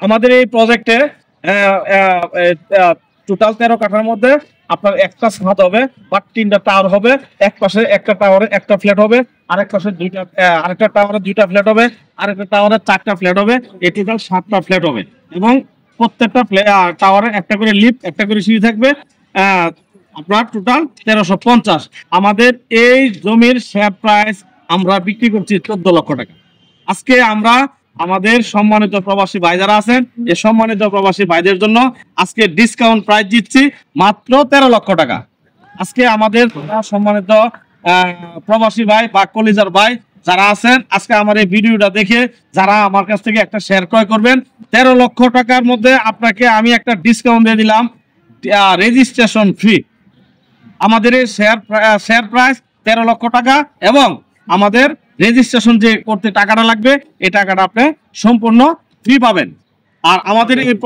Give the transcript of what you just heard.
আমাদের এই প্রজেক্টে টোটাল 13 কাঠার মধ্যে আপনার একটা ছাদ হবে বা 3টা টাওয়ার হবে। এক পাশে একটা টাওয়ারে একটা ফ্ল্যাট হবে, আরেক পাশে আরেকটা টাওয়ারে 2টা ফ্ল্যাট হবে, আরেকটা টাওয়ারে 4টা ফ্ল্যাট হবে। এই টোটাল 7টা ফ্ল্যাট হবে এবং প্রত্যেকটা টাওয়ারে একটা করে লিফট, একটা করে সিঁড়ি থাকবে। আপনার টোটাল 1350। আমাদের এই জমির শেয়ার প্রাইস আমরা বিক্রি করছি 14 লক্ষ টাকা। আজকে আমরা আমাদের সম্মানিত প্রবাসী ভাই যারা আছেন, এই সম্মানিত প্রবাসী ভাইদের জন্য আজকে ডিসকাউন্ট প্রাইস দিচ্ছি মাত্র 13 লক্ষ টাকা। আজকে আমাদের সম্মানিত প্রবাসী ভাই বা কলিজার ভাই যারা আছেন, আজকে আমার এই ভিডিওটা দেখে যারা আমার কাছ থেকে একটা শেয়ার ক্রয় করবেন, 13 লক্ষ টাকার মধ্যে আপনাকে আমি একটা ডিসকাউন্ট দিয়ে দিলাম, রেজিস্ট্রেশন ফ্রি। আমাদের এই শেয়ার প্রাইস 13 লক্ষ টাকা এবং আমাদের রেজিস্ট্রেশন যে করতে টাকাটা লাগবে, এই টাকাটা আপনি সম্পূর্ণ ফ্রি পাবেন। আর আমাদের এই